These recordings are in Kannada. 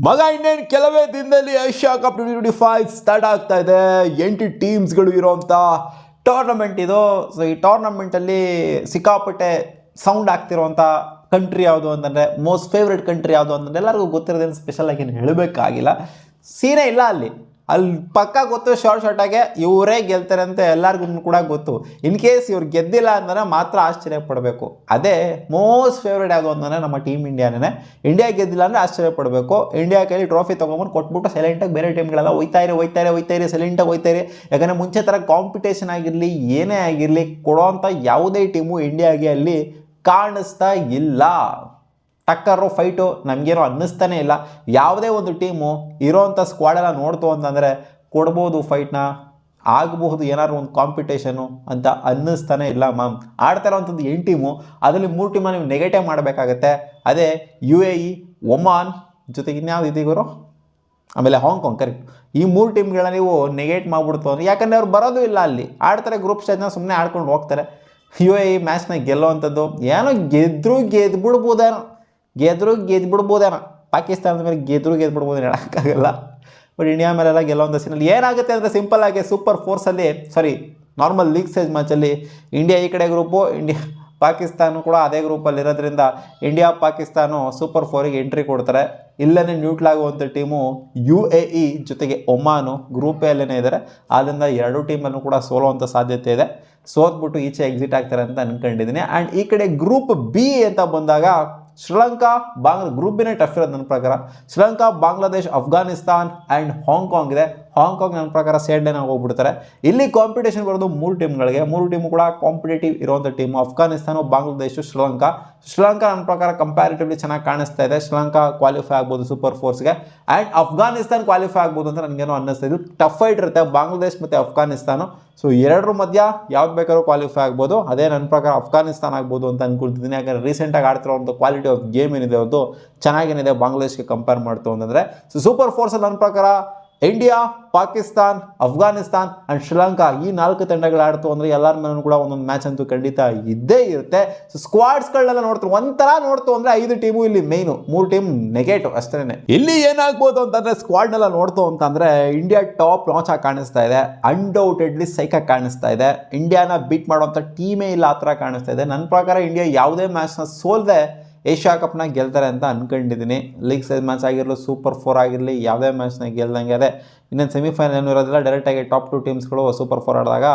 ಮಗ ಇನ್ನೇನು ಕೆಲವೇ ದಿನದಲ್ಲಿ ಏಷ್ಯಾ ಕಪ್ 2025 ಸ್ಟಾರ್ಟ್ ಆಗ್ತಾ ಇದೆ. 8 ಟೀಮ್ಸ್ಗಳು ಇರೋವಂಥ ಟೂರ್ನಮೆಂಟ್ ಇದು. ಸೊ ಈ ಟೂರ್ನಮೆಂಟಲ್ಲಿ ಸಿಕ್ಕಾಪಟ್ಟೆ ಸೌಂಡ್ ಆಗ್ತಿರೋವಂಥ ಕಂಟ್ರಿ ಯಾವುದು ಅಂತಂದರೆ, ಮೋಸ್ಟ್ ಫೇವ್ರೆಟ್ ಕಂಟ್ರಿ ಯಾವುದು ಅಂತಂದರೆ ಎಲ್ಲರಿಗೂ ಗೊತ್ತಿರೋದೇನು ಸ್ಪೆಷಲ್ ಆಗಿ ಏನು ಹೇಳಬೇಕಾಗಿಲ್ಲ. ಸೀನೇ ಇಲ್ಲ ಅಲ್ಲಿ ಪಕ್ಕ ಗೊತ್ತು, ಶಾರ್ಟಾಗೆ ಇವರೇ ಗೆಲ್ತಾರೆ ಅಂತ ಎಲ್ಲರಿಗೂ ಕೂಡ ಗೊತ್ತು. ಇನ್ ಕೇಸ್ ಇವ್ರು ಗೆದ್ದಿಲ್ಲ ಅಂದರೆ ಮಾತ್ರ ಆಶ್ಚರ್ಯ ಪಡಬೇಕು. ಅದೇ ಮೋಸ್ಟ್ ಫೇವ್ರೇಟ್ ಯಾವುದು ಅಂತಂದರೆ ನಮ್ಮ ಟೀಮ್ ಇಂಡಿಯಾನೇ. ಇಂಡಿಯಾ ಗೆದ್ದಿಲ್ಲ ಅಂದರೆ ಆಶ್ಚರ್ಯ ಪಡಬೇಕು. ಇಂಡಿಯಾ ಕೈಲಿ ಟ್ರೋಫಿ ತೊಗೊಂಬಂದು ಕೊಟ್ಬಿಟ್ಟು ಸೈಲೆಂಟಾಗಿ ಬೇರೆ ಟೀಮ್ಗಳೆಲ್ಲ ಹೋಯ್ತಾಯಿರಿ ಸೈಲೆಂಟಾಗಿ ಹೋಯ್ತಾಯಿರಿ. ಯಾಕಂದರೆ ಮುಂಚೆ ಥರ ಕಾಂಪಿಟೇಷನ್ ಆಗಿರಲಿ ಏನೇ ಆಗಿರಲಿ ಕೊಡೋವಂಥ ಯಾವುದೇ ಟೀಮು ಇಂಡಿಯಾಗೆ ಅಲ್ಲಿ ಕಾಣಿಸ್ತಾ ಇಲ್ಲ. ಟಕ್ಕರು ಫೈಟು ನಮಗೇನೋ ಅನ್ನಿಸ್ತಾನೆ ಇಲ್ಲ. ಯಾವುದೇ ಒಂದು ಟೀಮು ಇರೋವಂಥ ಸ್ಕ್ವಾಡೆಲ್ಲ ನೋಡ್ತು ಅಂತಂದರೆ ಕೊಡ್ಬೋದು ಫೈಟ್ನ, ಆಗಬಹುದು ಏನಾದ್ರು ಒಂದು ಕಾಂಪಿಟೇಷನು ಅಂತ ಅನ್ನಿಸ್ತಾನೆ ಇಲ್ಲ ಮ್ಯಾಮ್. ಆಡ್ತಾ ಇರೋವಂಥದ್ದು 8 ಟೀಮು, ಅದರಲ್ಲಿ 3 ಟೀಮನ್ನು ನೀವು ನೆಗೆಟಿವ್ ಮಾಡಬೇಕಾಗತ್ತೆ. ಅದೇ UAE, ಒಮಾನ್, ಜೊತೆಗೆ ಇನ್ಯಾವುದು ಇದೀಗರು, ಆಮೇಲೆ ಹಾಂಗ್ಕಾಂಗ್. ಕರೆಕ್ಟ್. ಈ 3 ಟೀಮ್ಗಳನ್ನ ನೀವು ನೆಗೆಟ್ ಮಾಡಿಬಿಡ್ತು ಅಂದರೆ, ಯಾಕಂದರೆ ಅವ್ರು ಬರೋದು ಇಲ್ಲ. ಅಲ್ಲಿ ಆಡ್ತಾರೆ ಗ್ರೂಪ್ ಸ್ಟೇಜ್ನ, ಸುಮ್ಮನೆ ಆಡ್ಕೊಂಡು ಹೋಗ್ತಾರೆ. UAE ಮ್ಯಾಚ್ನ ಗೆಲ್ಲೋವಂಥದ್ದು ಏನೋ ಗೆದ್ಬಿಡ್ಬೋದೇನೋ. ಪಾಕಿಸ್ತಾನದ ಮೇಲೆ ಗೆದ್ಬಿಡ್ಬೋದು ಹೇಳೋಕ್ಕಾಗಲ್ಲ. ಬಟ್ ಇಂಡಿಯಾ ಮೇಲೆಲ್ಲ ಗೆಲ್ಲೋವಂಥ ಸೀನಲ್ಲಿ ಏನಾಗುತ್ತೆ ಅಂದರೆ, ಸಿಂಪಲ್ ಆಗಿ ಸೂಪರ್ ಫೋರ್ಸಲ್ಲಿ ನಾರ್ಮಲ್ ಲೀಗ್ ಸ್ಟೇಜ್ ಮ್ಯಾಚಲ್ಲಿ ಇಂಡಿಯಾ ಈ ಕಡೆ ಗ್ರೂಪು, ಪಾಕಿಸ್ತಾನ ಕೂಡ ಅದೇ ಗ್ರೂಪಲ್ಲಿ ಇರೋದ್ರಿಂದ ಇಂಡಿಯಾ ಪಾಕಿಸ್ತಾನ ಸೂಪರ್ 4ಗೆ ಎಂಟ್ರಿ ಕೊಡ್ತಾರೆ. ಇಲ್ಲೇ ನ್ಯೂಟ್ಲ್ ಆಗುವಂಥ ಟೀಮು UAE ಜೊತೆಗೆ ಒಮಾನು ಗ್ರೂಪ್ ಅಲ್ಲೇ ಇದ್ದಾರೆ. ಆದ್ದರಿಂದ 2 ಟೀಮನ್ನು ಕೂಡ ಸೋಲುವಂಥ ಸಾಧ್ಯತೆ ಇದೆ. ಸೋತ್ಬಿಟ್ಟು ಈಚೆ ಎಕ್ಸಿಟ್ ಆಗ್ತಾರೆ ಅಂತ ಅಂದ್ಕೊಂಡಿದ್ದೀನಿ. ಆ್ಯಂಡ್ ಈ ಕಡೆ ಗ್ರೂಪ್ B ಅಂತ ಬಂದಾಗ ಶ್ರೀಲಂಕಾ, ಗ್ರೂಪ್ ಬಿನೇ ಟಫ್ ಇರೋದು ನನ್ನ ಪ್ರಕಾರ. ಶ್ರೀಲಂಕಾ, ಬಾಂಗ್ಲಾದೇಶ್, ಅಫ್ಘಾನಿಸ್ತಾನ್ ಆ್ಯಂಡ್ ಹಾಂಗ್ಕಾಂಗ್ ಇದೆ. ಹಾಂಗ್ಕಾಂಗ್ ನನ್ನ ಪ್ರಕಾರ ಸೇಡ್ಲೇನಾಗಿ ಹೋಗ್ಬಿಡ್ತಾರೆ. ಇಲ್ಲಿ ಕಾಂಪಿಟೇಷನ್ ಬರೋದು 3 ಟೀಮ್ಗಳಿಗೆ. 3 ಟೀಮು ಕೂಡ ಕಾಂಪಿಟೇಟಿವ್ ಇರುವಂಥ ಟೀಮು. ಅಫ್ಘಾನಿಸ್ತಾನ, ಬಾಂಗ್ಲಾದೇಶ್, ಶ್ರೀಲಂಕಾ ನನ್ನ ಪ್ರಕಾರ ಕಂಪ್ಯಾರಿಟಿವ್ಲಿ ಚೆನ್ನಾಗಿ ಕಾಣಿಸ್ತಾ ಇದೆ. ಶ್ರೀಲಂಕಾ ಕ್ವಾಲಿಫೈ ಆಗ್ಬೋದು ಸೂಪರ್ ಫೋರ್ಸ್ಗೆ, ಆ್ಯಂಡ್ ಅಫ್ಘಾನಿಸ್ತಾನ್ ಕ್ವಾಲಿಫೈ ಆಗ್ಬೋದು ಅಂತ ನನಗೇನೋ ಅನ್ನಿಸ್ತಾ ಇದು. ಟಫ್ ಫೈಟ್ ಇರುತ್ತೆ ಬಾಂಗ್ಲಾದೇಶ್ ಮತ್ತು ಅಫ್ಘಾನಿಸ್ತಾನ. ಸೊ ಎರಡರ ಮಧ್ಯ ಯಾವ್ದು ಬೇಕಾದ್ರೂ ಕ್ವಾಲಿಫೈ ಆಗ್ಬೋದು. ಅದೇ ನನ್ನ ಪ್ರಕಾರ ಅಫ್ಘಾನಿಸ್ತಾನ ಆಗ್ಬೋದು ಅಂತ ಅಂದ್ಕೊಳ್ತಿದ್ದೀನಿ. ಯಾಕಂದರೆ ರೀಸೆಂಟಾಗಿ ಆಡ್ತಿರೋಂಥ ಕ್ವಾಲಿಟಿ ಆಫ್ ಗೇಮ್ ಏನಿದೆ ಅವ್ರದ್ದು ಚೆನ್ನಾಗೇನಿದೆ ಬಾಂಗ್ಲಾದೇಶ್ಗೆ ಕಂಪೇರ್ ಮಾಡ್ತು ಅಂತಂದರೆ. ಸೊ ಸೂಪರ್ ಫೋರ್ಸಲ್ಲಿ ನನ್ನ ಪ್ರಕಾರ ಇಂಡಿಯಾ, ಪಾಕಿಸ್ತಾನ್, ಅಫ್ಘಾನಿಸ್ತಾನ್ ಆ್ಯಂಡ್ ಶ್ರೀಲಂಕಾ ಈ 4 ತಂಡಗಳು ಆಡ್ತು ಅಂದರೆ ಎಲ್ಲರ ಮೇಲೂ ಕೂಡ ಒಂದೊಂದು ಮ್ಯಾಚ್ ಅಂತೂ ಖಂಡಿತ ಇದ್ದೇ ಇರುತ್ತೆ. ಸೊ ಸ್ಕ್ವಾಡ್ಸ್ಗಳನ್ನೆಲ್ಲ ಒಂಥರ ನೋಡ್ತು ಅಂದರೆ 5 ಟೀಮು ಇಲ್ಲಿ ಮೇಯ್ನು, 3 ಟೀಮ್ ನೆಗೆಟಿವ್ ಅಷ್ಟೇ. ಇಲ್ಲಿ ಏನಾಗ್ಬೋದು ಅಂತಂದರೆ, ಸ್ಕ್ವಾಡ್ನೆಲ್ಲ ನೋಡ್ತು ಅಂತಂದರೆ ಇಂಡಿಯಾ ಟಾಪ್ ನಾಚ್ ಆಗಿ ಕಾಣಿಸ್ತಾ ಇದೆ. ಅನ್ಡೌಟೆಡ್ಲಿ ಸೈಕಾಗಿ ಕಾಣಿಸ್ತಾ ಇದೆ. ಇಂಡಿಯಾನ ಬೀಟ್ ಮಾಡುವಂಥ ಟೀಮೇ ಇಲ್ಲ ಆ ಥರ ಕಾಣಿಸ್ತಾ ಇದೆ. ನನ್ನ ಪ್ರಕಾರ ಇಂಡಿಯಾ ಯಾವುದೇ ಮ್ಯಾಚ್ನ ಸೋಲ್ದೆ ಏಷ್ಯಾ ಕಪ್ನ ಗೆಲ್ತಾರೆ ಅಂತ ಅಂದ್ಕೊಂಡಿದ್ದೀನಿ. ಲೀಗ್ ಸ್ಟೇಜ್ ಮ್ಯಾಚ್ ಆಗಿರಲಿ, ಸೂಪರ್ 4 ಆಗಿರಲಿ, ಯಾವುದೇ ಮ್ಯಾಚ್ನ ಗೆಲ್ದಂಗೆ ಅದೇ ಇನ್ನೊಂದು ಸೆಮಿಫೈನಲ್ ಏನು ಇರೋದಿಲ್ಲ. ಡೈರೆಕ್ಟಾಗಿ ಟಾಪ್ 2 ಟೀಮ್ಸ್ಗಳು ಸೂಪರ್ 4 ಆಡಿದಾಗ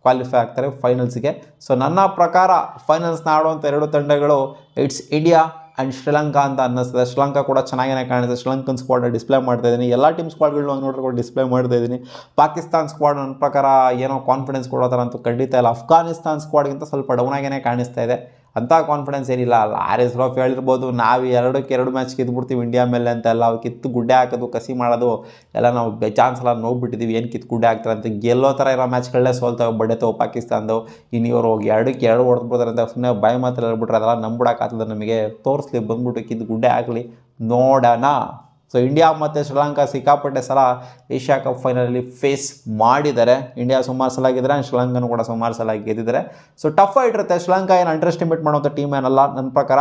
ಕ್ವಾಲಿಫೈ ಆಗ್ತಾರೆ ಫೈನಲ್ಸ್ಗೆ. ಸೊ ನನ್ನ ಪ್ರಕಾರ ಫೈನಲ್ಸ್ನ ಆಡುವಂಥ 2 ತಂಡಗಳು ಇಟ್ಸ್ ಇಂಡಿಯಾ ಆ್ಯಂಡ್ ಶ್ರೀಲಂಕಾ ಅಂತ ಅನ್ನಿಸ್ತದೆ. ಶ್ರೀಲಂಕಾ ಕೂಡ ಚೆನ್ನಾಗೇ ಕಾಣಿಸುತ್ತೆ. ಶ್ರೀಲಂಕನ್ ಸ್ಕ್ವಾಡ್ನ ಡಿಸ್ಪ್ಲೇ ಮಾಡ್ತಾ ಇದ್ದೀನಿ. ಎಲ್ಲ ಟೀಮ್ ಸ್ಕ್ವಾಡ್ಗಳನ್ನ ನೋಡಿದ್ರೆ ಕೂಡ ಡಿಸ್ಪ್ಲೇ ಮಾಡ್ತಾ ಇದ್ದೀನಿ. ಪಾಕಿಸ್ತಾನ್ ಸ್ಕ್ವಾಡ್ ನನ್ನ ಪ್ರಕಾರ ಏನೋ ಕಾನ್ಫಿಡೆನ್ಸ್ ಕೊಡೋ ಥರ ಅಂತೂ ಖಂಡಿತ ಇಲ್ಲ. ಅಫ್ಘಾನಿಸ್ತಾನ್ ಸ್ಕ್ವಾಡ್ಗಿಂತ ಸ್ವಲ್ಪ ಡೌನ್ ಆಗೇ ಕಾಣಿಸ್ತಾ ಇದೆ. ಅಂಥ ಕಾನ್ಫಿಡೆನ್ಸ್ ಏನಿಲ್ಲ. RS ರೋಫ್ ಹೇಳಿರ್ಬೋದು, ನಾವು 2 ಮ್ಯಾಚ್ ಗೆದ್ಬಿಡ್ತೀವಿ ಇಂಡಿಯಾ ಮೇಲೆ ಅಂತ. ಎಲ್ಲ ಅವ್ರು ಕಿತ್ತು ಗುಡ್ಡೆ ಹಾಕೋದು, ಕಸಿ ಮಾಡೋದು ಎಲ್ಲ ನಾವು ಬೇಚಾನ್ಸ್ ಎಲ್ಲ ನೋಡ್ಬಿಟ್ಟಿದ್ದೀವಿ. ಏನು ಕಿತ್ತು ಗುಡ್ಡೆ ಹಾಕ್ತಾರೆ ಅಂತ. ಗೆಲ್ಲೋ ಥರ ಇರೋ ಮ್ಯಾಚ್ಗಳನ್ನೇ ಸೋಲ್ತಾವೆ ಬಡ್ಡೆತವೆ ಪಾಕಿಸ್ತಾನದವು. ಇನ್ನು ಇವರು 2 ಹೊಡೆದ್ಬಿಡ್ತಾರೆ ಅಂತ ಸುಮ್ಮನೆ ಬಾಯಿ ಮಾತ್ರ ಹೇಳ್ಬಿಟ್ರೆ ಅದೆಲ್ಲ ನಂಬಿಡೋಕ್ಕಾಗ್ತದೆ ನಮಗೆ. ತೋರಿಸ್ಲಿ, ಬಂದ್ಬಿಟ್ಟು ಕಿತ್ತು ಗುಡ್ಡೆ ಹಾಕಲಿ, ನೋಡೋಣ. ಸೊ ಇಂಡಿಯಾ ಮತ್ತು ಶ್ರೀಲಂಕಾ ಸಿಕ್ಕಾಪಟ್ಟೆ ಸಲ ಏಷ್ಯಾ ಕಪ್ ಫೈನಲಲ್ಲಿ ಫೇಸ್ ಮಾಡಿದ್ದಾರೆ. ಇಂಡಿಯಾ ಸುಮಾರು ಸಲ ಗೆದ್ದರೆ, ಶ್ರೀಲಂಕಾನು ಕೂಡ ಸುಮಾರು ಸಲ ಗೆದ್ದಿದ್ದಾರೆ. ಸೊ ಟಫ್ ಫೈಟ್ ಇರುತ್ತೆ. ಶ್ರೀಲಂಕಾ ಏನು ಅಂಡರ್ ಎಸ್ಟಿಮೇಟ್ ಮಾಡೋಂಥ ಟೀಮ್ ಏನಲ್ಲ ನನ್ನ ಪ್ರಕಾರ.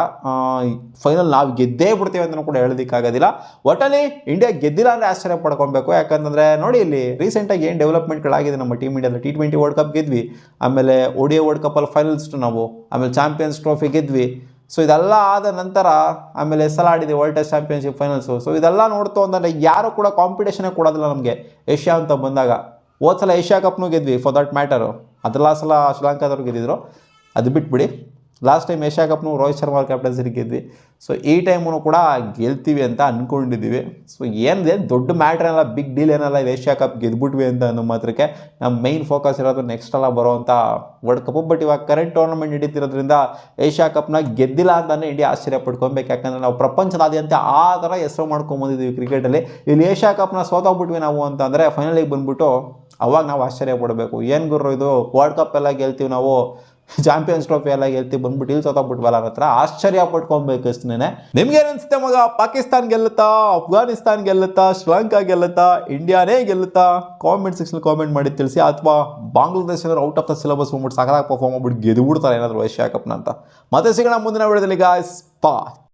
ಫೈನಲ್ ನಾವು ಗೆದ್ದೇ ಬಿಡ್ತೀವಿ ಅಂತಲೂ ಕೂಡ ಹೇಳೋದಕ್ಕಾಗೋದಿಲ್ಲ. ಒಟ್ಟಲ್ಲಿ ಇಂಡಿಯಾ ಗೆದ್ದಿಲ್ಲ ಅಂದರೆ ಆಶ್ಚರ್ಯ ಪಡ್ಕೊಬೇಕು. ಯಾಕಂತಂದರೆ ನೋಡಿ, ಇಲ್ಲಿ ರೀಸೆಂಟಾಗಿ ಏನು ಡೆವಲಪ್ಮೆಂಟ್ಗಳಾಗಿದೆ ನಮ್ಮ ಟೀಮ್ ಇಂಡಿಯಾದ. T20 ವರ್ಲ್ಡ್ ಕಪ್ ಗೆದ್ವಿ, ಆಮೇಲೆ ODI ವರ್ಲ್ಡ್ ಕಪ್ಪಲ್ಲಿ ಫೈನಲ್ಸ್ಟು ನಾವು, ಆಮೇಲೆ ಚಾಂಪಿಯನ್ಸ್ ಟ್ರೋಫಿ ಗೆದ್ವಿ. ಸೊ ಇದೆಲ್ಲ ಆದ ನಂತರ ಆಮೇಲೆ SL ಆಡಿದೆ world test championship finals. So ಇದೆಲ್ಲ ನೋಡ್ತು ಅಂತಂದರೆ ಯಾರು ಕೂಡ ಕಾಂಪಿಟೇಷನೇ ಕೊಡೋದಿಲ್ಲ ನಮಗೆ ಏಷ್ಯಾ ಅಂತ ಬಂದಾಗ. ಹೋದ ಸಲ ಏಷ್ಯಾ ಕಪ್ನೂ ಗೆದ್ವಿ ಫಾರ್ ದಟ್ ಮ್ಯಾಟರು. ಅದೆಲ್ಲ ಸಲ ಶ್ರೀಲಂಕಾದವ್ರು ಗೆದ್ದಿದ್ರು, ಅದು ಬಿಟ್ಬಿಡಿ. ಲಾಸ್ಟ್ ಟೈಮ್ ಏಷ್ಯಾ ಕಪ್ನು ರೋಹಿತ್ ಶರ್ಮಾ ಕ್ಯಾಪ್ಟನ್ಸಿಗೆ ಗೆದ್ವಿ. ಸೊ ಈ ಟೈಮೂ ಕೂಡ ಗೆಲ್ತೀವಿ ಅಂತ ಅಂದ್ಕೊಂಡಿದ್ದೀವಿ. ಸೊ ಏನಿದೆ ದೊಡ್ಡ ಮ್ಯಾಟ್ರ್ ಏನಲ್ಲ, ಬಿಗ್ ಡೀಲ್ ಏನಲ್ಲ. ಇದು ಏಷ್ಯಾ ಕಪ್ ಗೆದ್ಬಿಟ್ವಿ ಅಂತ ಅನ್ನೋ ಮಾತ್ರಕ್ಕೆ ನಮ್ಮ ಮೈನ್ ಫೋಕಸ್ ಇರೋದು ನೆಕ್ಸ್ಟ್ ಎಲ್ಲ ಬರೋವಂಥ ವರ್ಲ್ಡ್ ಕಪ್. ಬಟ್ ಇವಾಗ ಕರೆಂಟ್ ಟೂರ್ನಮೆಂಟ್ ನಡೀತಿರೋದ್ರಿಂದ ಏಷ್ಯಾ ಕಪ್ನ ಗೆದ್ದಿಲ್ಲ ಅಂತಲೇ ಇಂಡಿಯಾ ಆಶ್ಚರ್ಯ ಪಡ್ಕೊಬೇಕು. ಯಾಕಂದರೆ ನಾವು ಪ್ರಪಂಚದಾದ್ಯಂತ ಆ ಥರ ಹೆಸರು ಮಾಡ್ಕೊಂಬಂದಿದ್ದೀವಿ ಕ್ರಿಕೆಟಲ್ಲಿ. ಇಲ್ಲಿ ಏಷ್ಯಾ ಕಪ್ನ ಸೋತೋಗ್ಬಿಟ್ವಿ ನಾವು ಅಂತಂದರೆ ಫೈನಲಿಗೆ ಬಂದುಬಿಟ್ಟು ಅವಾಗ ನಾವು ಆಶ್ಚರ್ಯ ಪಡಬೇಕು. ಏನು ಗುರು ಇದು, ವರ್ಲ್ಡ್ ಕಪ್ ಎಲ್ಲ ಗೆಲ್ತೀವಿ ನಾವು, ಚಾಂಪಿಯನ್ಸ್ ಟ್ರೋಫಿ ಎಲ್ಲ ಗೆಲ್ತಿ, ಬಂದ್ಬಿಟ್ಟು ಇಲ್ಲಿ ಸೋತೋಗ್ಬಿಟ್ವಲ್ಲ ಅನ್ನೋ ಹತ್ರ ಆಶ್ಚರ್ಯ ಪಡ್ಕೊಬೇಕು ಅಷ್ಟೇ. ನಿಮ್ಗೇನು ಅನಿಸುತ್ತೆ ಮಗ? ಪಾಕಿಸ್ತಾನ್ ಗೆಲ್ಲುತ್ತಾ, ಅಫ್ಘಾನಿಸ್ತಾನ್ ಗೆಲ್ಲುತ್ತಾ, ಶ್ರೀಲಂಕಾ ಗೆಲ್ಲುತ್ತಾ, ಇಂಡಿಯಾನೇ ಗೆಲ್ಲುತ್ತಾ? ಕಾಮೆಂಟ್ ಸೆಕ್ಷನ್ ಕಾಮೆಂಟ್ ಮಾಡಿ ತಿಳಿಸಿ. ಅಥವಾ ಬಾಂಗ್ಲಾದೇಶ್ ಏನಾದ್ರು ಔಟ್ ಆಫ್ ದ ಸಿಲೆಬಸ್ ಬಂದ್ಬಿಟ್ಟು ಸಕಲಾಗಿ ಪರ್ಫಾರ್ಮ್ ಮಾಡ್ಬಿಟ್ಟು ಗೆದ್ಬಿಡ್ತಾರೆ ಏನಾದರೂ ಏಷ್ಯಾ ಕಪ್ನ ಅಂತ. ಮತ್ತೆ ಸಿಗೋಣ ಮುಂದಿನ ವಿಡಿಯೋದಲ್ಲಿ ಗಾಯ್ಸ್.